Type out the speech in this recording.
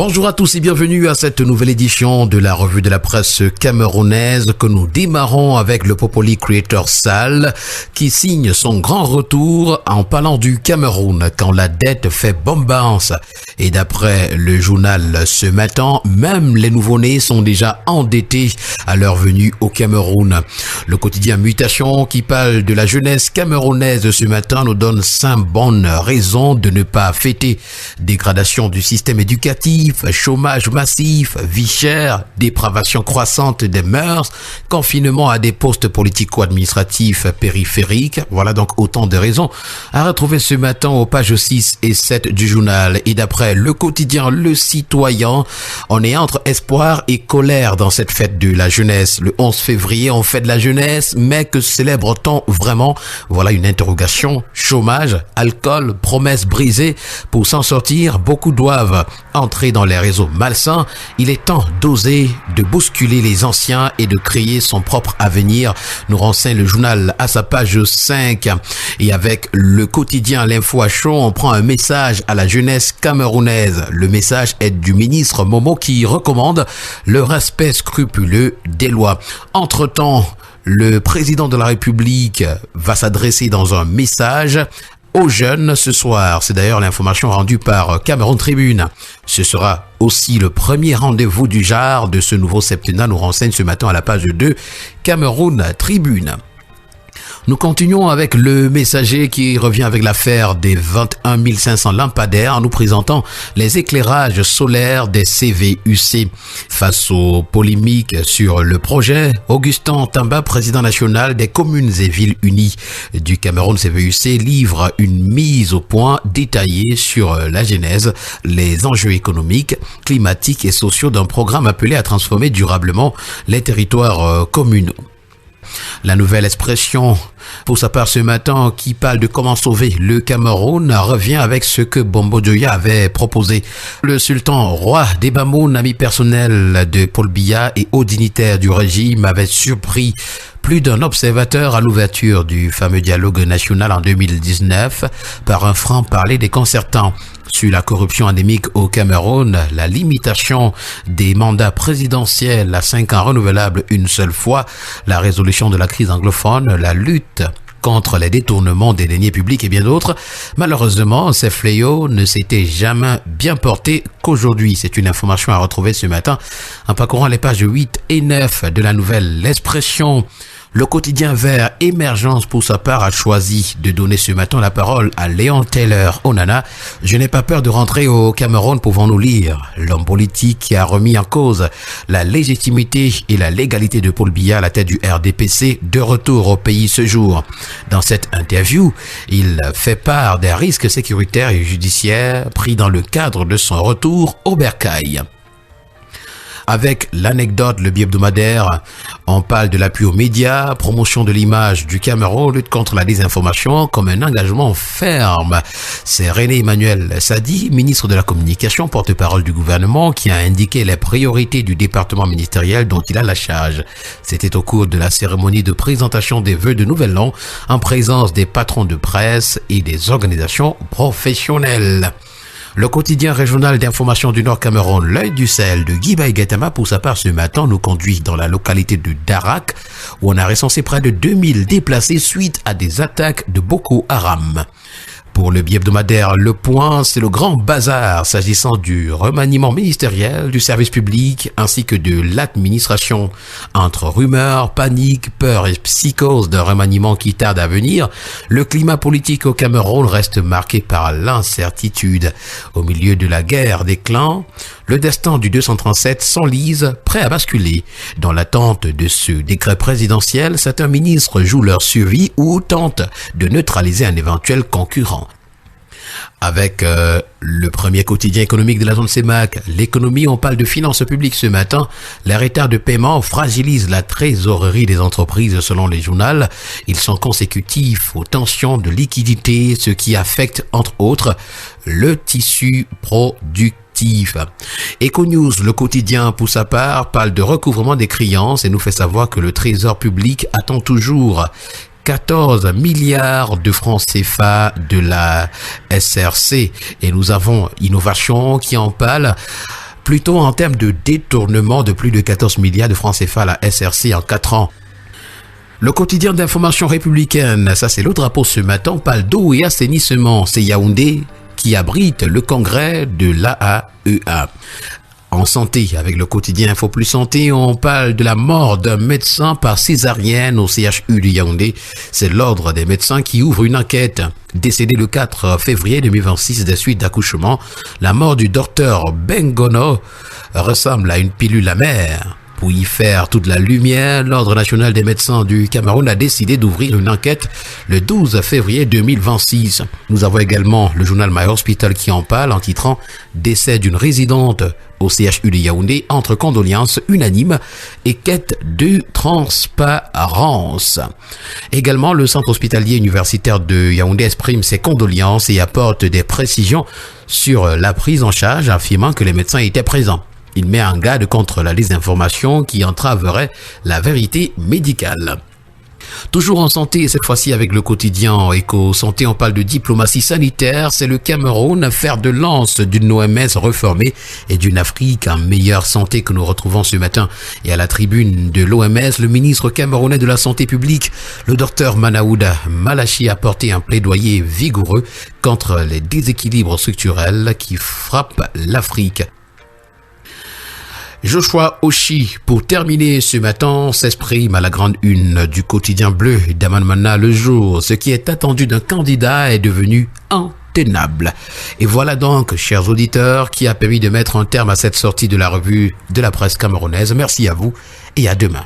Bonjour à tous et bienvenue à cette nouvelle édition de la revue de la presse camerounaise que nous démarrons avec le Popoli Creator Sall qui signe son grand retour en parlant du Cameroun quand la dette fait bombance. Et d'après le journal Ce Matin, même les nouveau-nés sont déjà endettés à leur venue au Cameroun. Le quotidien Mutation qui parle de la jeunesse camerounaise ce matin nous donne 5 bonnes raisons de ne pas fêter. Dégradation du système éducatif, chômage massif, vie chère, dépravation croissante des mœurs, confinement à des postes politico-administratifs périphériques. Voilà donc autant de raisons à retrouver ce matin aux pages 6 et 7 du journal. Et d'après le quotidien Le Citoyen, on est entre espoir et colère dans cette fête de la jeunesse. Le 11 février, on fête la jeunesse, mais que célèbre-t-on vraiment? Voilà une interrogation. Chômage, alcool, promesses brisées. Pour s'en sortir, beaucoup doivent entrer dans les réseaux malsains. Il est temps d'oser, de bousculer les anciens et de créer son propre avenir, nous renseigne le journal à sa page 5. Et avec le quotidien L'Info à chaud, on prend un message à la jeunesse camerounaise. Le message est du ministre Momo qui recommande le respect scrupuleux des lois. Entre-temps, le président de la République va s'adresser dans un message aux jeunes ce soir. C'est d'ailleurs l'information rendue par Cameroun Tribune. Ce sera aussi le premier rendez-vous du genre de ce nouveau septennat, nous renseigne ce matin à la page 2 Cameroun Tribune. Nous continuons avec le Messager qui revient avec l'affaire des 21 500 lampadaires en nous présentant les éclairages solaires des CVUC. Face aux polémiques sur le projet, Augustin Tamba, président national des communes et villes unies du Cameroun CVUC, livre une mise au point détaillée sur la genèse, les enjeux économiques, climatiques et sociaux d'un programme appelé à transformer durablement les territoires communaux. La Nouvelle Expression, pour sa part ce matin, qui parle de comment sauver le Cameroun, revient avec ce que Bombo Dioya avait proposé. Le sultan roi des Bamoun, ami personnel de Paul Biya et haut dignitaire du régime, avait surpris plus d'un observateur à l'ouverture du fameux dialogue national en 2019 par un franc-parler déconcertant sur la corruption endémique au Cameroun, la limitation des mandats présidentiels à 5 ans renouvelables une seule fois, la résolution de la crise anglophone, la lutte contre les détournements des deniers publics et bien d'autres. Malheureusement, ces fléaux ne s'étaient jamais bien portés qu'aujourd'hui. C'est une information à retrouver ce matin en parcourant les pages 8 et 9 de la Nouvelle Expression. Le quotidien Vert Émergence, pour sa part, a choisi de donner ce matin la parole à Léon Taylor Onana. Je n'ai pas peur de rentrer au Cameroun, pouvons-nous lire. L'homme politique qui a remis en cause la légitimité et la légalité de Paul Biya à la tête du RDPC, de retour au pays ce jour. Dans cette interview, il fait part des risques sécuritaires et judiciaires pris dans le cadre de son retour au bercail. Avec l'anecdote, le bi-hebdomadaire, on parle de l'appui aux médias, promotion de l'image du Cameroun, lutte contre la désinformation comme un engagement ferme. C'est René Emmanuel Sadi, ministre de la Communication, porte-parole du gouvernement, qui a indiqué les priorités du département ministériel dont il a la charge. C'était au cours de la cérémonie de présentation des vœux de Nouvel An en présence des patrons de presse et des organisations professionnelles. Le quotidien régional d'information du Nord Cameroun, L'Œil du Sahel de Guy Baïgatama, pour sa part ce matin, nous conduit dans la localité de Darak, où on a recensé près de 2000 déplacés suite à des attaques de Boko Haram. Pour le bi-hebdomadaire Le Point, c'est le grand bazar s'agissant du remaniement ministériel, du service public ainsi que de l'administration. Entre rumeurs, panique, peur et psychose d'un remaniement qui tarde à venir, le climat politique au Cameroun reste marqué par l'incertitude. Au milieu de la guerre des clans, le destin du 237 s'enlise, prêt à basculer. Dans l'attente de ce décret présidentiel, certains ministres jouent leur survie ou tentent de neutraliser un éventuel concurrent. Avec le premier quotidien économique de la zone CEMAC, l'économie, on parle de finances publiques ce matin. Les retards de paiement fragilisent la trésorerie des entreprises selon les journaux. Ils sont consécutifs aux tensions de liquidité, ce qui affecte entre autres le tissu productif. Econews, le quotidien, pour sa part, parle de recouvrement des créances et nous fait savoir que le trésor public attend toujours 14 milliards de francs CFA de la SRC. Et nous avons Innovation qui en parle. plutôt en termes de détournement de plus de 14 milliards de francs CFA à la SRC en 4 ans. Le quotidien d'information républicaine, ça c'est le drapeau ce matin, parle d'eau et assainissement. C'est Yaoundé qui abrite le congrès de l'AAEA. En santé, avec le quotidien Info Plus Santé, on parle de la mort d'un médecin par césarienne au CHU de Yaoundé. C'est l'ordre des médecins qui ouvre une enquête. Décédé le 4 février 2026 des suites d'accouchement, la mort du docteur Bengono ressemble à une pilule amère. Pour y faire toute la lumière, l'Ordre national des médecins du Cameroun a décidé d'ouvrir une enquête le 12 février 2026. Nous avons également le journal My Hospital qui en parle en titrant « Décès d'une résidente au CHU de Yaoundé entre condoléances unanimes et quête de transparence ». Également, le centre hospitalier universitaire de Yaoundé exprime ses condoléances et apporte des précisions sur la prise en charge, affirmant que les médecins étaient présents. Il met en garde contre la désinformation qui entraverait la vérité médicale. Toujours en santé, cette fois-ci avec le quotidien Éco-Santé, on parle de diplomatie sanitaire. C'est le Cameroun, fer de lance d'une OMS reformée et d'une Afrique en meilleure santé que nous retrouvons ce matin. Et à la tribune de l'OMS, le ministre camerounais de la Santé publique, le docteur Manaouda Malachi, a porté un plaidoyer vigoureux contre les déséquilibres structurels qui frappent l'Afrique. Joshua Oshi, pour terminer ce matin, s'exprime à la grande une du quotidien bleu d'Amanmana Le Jour. Ce qui est attendu d'un candidat est devenu intenable. Et voilà donc, chers auditeurs, qui a permis de mettre un terme à cette sortie de la revue de la presse camerounaise. Merci à vous et à demain.